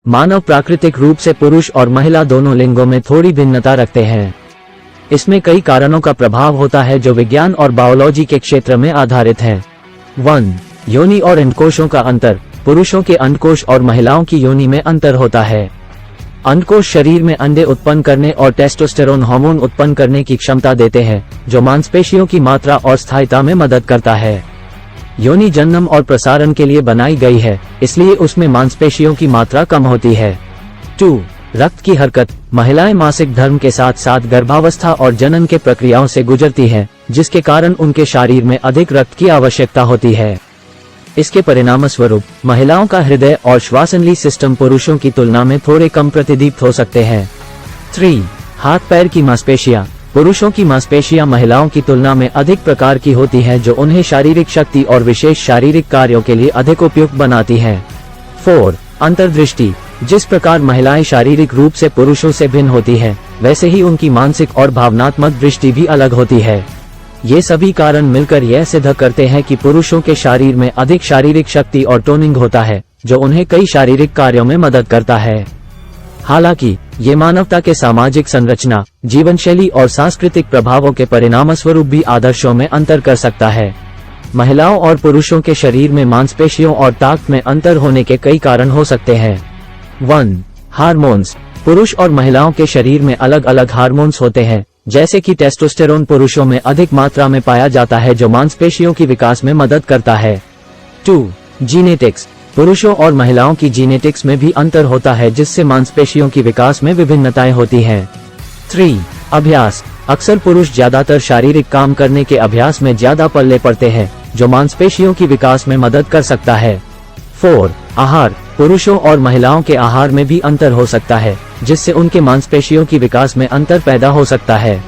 मानव प्राकृतिक रूप से पुरुष और महिला दोनों लिंगों में थोड़ी भिन्नता रखते हैं। इसमें कई कारणों का प्रभाव होता है जो विज्ञान और बायोलॉजी के क्षेत्र में आधारित है। 1. योनि और अंडकोशों का अंतर। पुरुषों के अंडकोश और महिलाओं की योनि में अंतर होता है। अंडकोश शरीर में अंडे उत्पन्न करने और टेस्टोस्टेरोन हार्मोन उत्पन्न करने की क्षमता देते हैं, जो मांसपेशियों की मात्रा और स्थायिता में मदद करता है। योनि जन्म और प्रसारण के लिए बनाई गई है, इसलिए उसमें मांसपेशियों की मात्रा कम होती है। 2. रक्त की हरकत। महिलाएं मासिक धर्म के साथ साथ गर्भावस्था और जनन के प्रक्रियाओं से गुजरती हैं, जिसके कारण उनके शरीर में अधिक रक्त की आवश्यकता होती है। इसके परिणामस्वरूप महिलाओं का हृदय और श्वासनली सिस्टम पुरुषों की तुलना में थोड़े कम प्रतिदीप्त हो सकते हैं। 3. हाथ पैर की मांसपेशियां। पुरुषों की मांसपेशियां महिलाओं की तुलना में अधिक प्रकार की होती हैं, जो उन्हें शारीरिक शक्ति और विशेष शारीरिक कार्यों के लिए अधिक उपयुक्त बनाती हैं। 4. अंतर्दृष्टि। जिस प्रकार महिलाएं शारीरिक रूप से पुरुषों से भिन्न होती हैं, वैसे ही उनकी मानसिक और भावनात्मक दृष्टि भी अलग होती है। ये सभी कारण मिलकर यह सिद्ध करते हैं कि पुरुषों के शरीर में अधिक शारीरिक शक्ति और टोनिंग होता है, जो उन्हें कई शारीरिक कार्यों में मदद करता है। हालांकि ये मानवता के सामाजिक संरचना, जीवनशैली और सांस्कृतिक प्रभावों के परिणामस्वरूप भी आदर्शों में अंतर कर सकता है। महिलाओं और पुरुषों के शरीर में मांसपेशियों और ताकत में अंतर होने के कई कारण हो सकते हैं। 1. हार्मोन्स। पुरुष और महिलाओं के शरीर में अलग अलग हार्मोन्स होते हैं, जैसे कि टेस्टोस्टेरोन पुरुषों में अधिक मात्रा में पाया जाता है, जो मांसपेशियों की विकास में मदद करता है। 2. जीनेटिक्स। पुरुषों और महिलाओं की जीनेटिक्स में भी अंतर होता है, जिससे मांसपेशियों की विकास में विभिन्नताएं होती हैं। 3. अभ्यास। अक्सर पुरुष ज्यादातर शारीरिक काम करने के अभ्यास में ज्यादा पल्ले पड़ते हैं, जो मांसपेशियों की विकास में मदद कर सकता है। 4. आहार। पुरुषों और महिलाओं के आहार में भी अंतर हो सकता है, जिससे उनके मांसपेशियों की विकास में अंतर पैदा हो सकता है।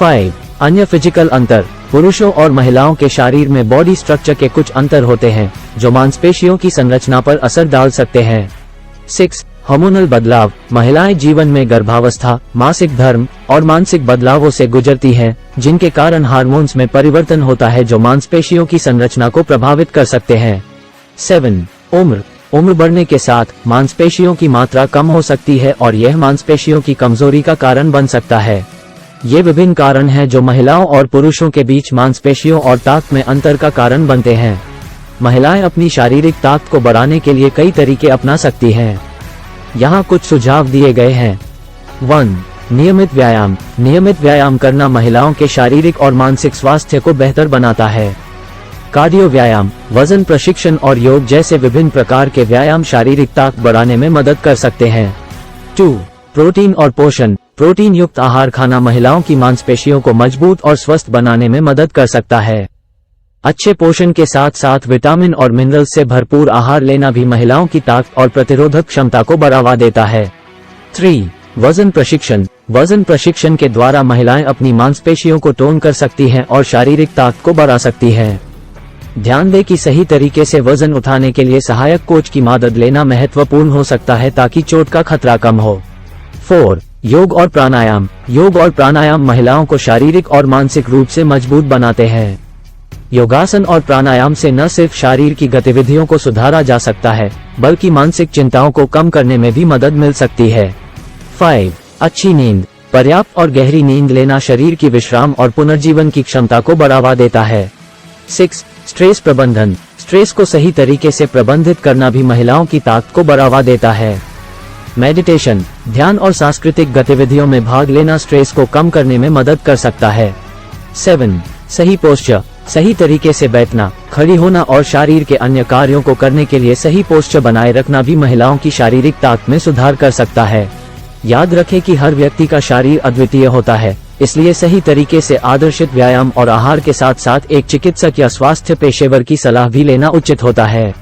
5. अन्य फिजिकल अंतर। पुरुषों और महिलाओं के शरीर में बॉडी स्ट्रक्चर के कुछ अंतर होते हैं, जो मांसपेशियों की संरचना पर असर डाल सकते हैं। 6. हार्मोनल बदलाव। महिलाएं जीवन में गर्भावस्था, मासिक धर्म और मानसिक बदलावों से गुजरती हैं, जिनके कारण हार्मोन्स में परिवर्तन होता है, जो मांसपेशियों की संरचना को प्रभावित कर सकते हैं। 7. उम्र। उम्र बढ़ने के साथ मांसपेशियों की मात्रा कम हो सकती है और यह मांसपेशियों की कमजोरी का कारण बन सकता है। ये विभिन्न कारण हैं जो महिलाओं और पुरुषों के बीच मांसपेशियों और ताकत में अंतर का कारण बनते हैं। महिलाएं अपनी शारीरिक ताकत को बढ़ाने के लिए कई तरीके अपना सकती हैं। यहाँ कुछ सुझाव दिए गए हैं। 1. नियमित व्यायाम। नियमित व्यायाम करना महिलाओं के शारीरिक और मानसिक स्वास्थ्य को बेहतर बनाता है। कार्डियो व्यायाम, वजन प्रशिक्षण और योग जैसे विभिन्न प्रकार के व्यायाम शारीरिक ताकत बढ़ाने में मदद कर सकते हैं। 2. प्रोटीन और पोषण। प्रोटीन युक्त आहार खाना महिलाओं की मांसपेशियों को मजबूत और स्वस्थ बनाने में मदद कर सकता है। अच्छे पोषण के साथ साथ विटामिन और मिनरल से भरपूर आहार लेना भी महिलाओं की ताकत और प्रतिरोधक क्षमता को बढ़ावा देता है। 3. वजन प्रशिक्षण। वजन प्रशिक्षण के द्वारा महिलाएं अपनी मांसपेशियों को टोन कर सकती हैं और शारीरिक ताकत को बढ़ा सकती हैं। ध्यान दें कि सही तरीके से वजन उठाने के लिए सहायक कोच की मदद लेना महत्वपूर्ण हो सकता है, ताकि चोट का खतरा कम हो। 4. योग और प्राणायाम। योग और प्राणायाम महिलाओं को शारीरिक और मानसिक रूप से मजबूत बनाते हैं। योगासन और प्राणायाम से न सिर्फ शरीर की गतिविधियों को सुधारा जा सकता है, बल्कि मानसिक चिंताओं को कम करने में भी मदद मिल सकती है। 5. अच्छी नींद। पर्याप्त और गहरी नींद लेना शरीर की विश्राम और पुनर्जीवन की क्षमता को बढ़ावा देता है। 6. स्ट्रेस प्रबंधन। स्ट्रेस को सही तरीके से प्रबंधित करना भी महिलाओं की ताकत को बढ़ावा देता है। मेडिटेशन, ध्यान और सांस्कृतिक गतिविधियों में भाग लेना स्ट्रेस को कम करने में मदद कर सकता है। 7. सही पोस्चर। सही तरीके से बैठना, खड़ी होना और शरीर के अन्य कार्यों को करने के लिए सही पोस्चर बनाए रखना भी महिलाओं की शारीरिक ताकत में सुधार कर सकता है। याद रखें कि हर व्यक्ति का शरीर अद्वितीय होता है, इसलिए सही तरीके से आदर्शित व्यायाम और आहार के साथ साथ एक चिकित्सक या स्वास्थ्य पेशेवर की सलाह भी लेना उचित होता है।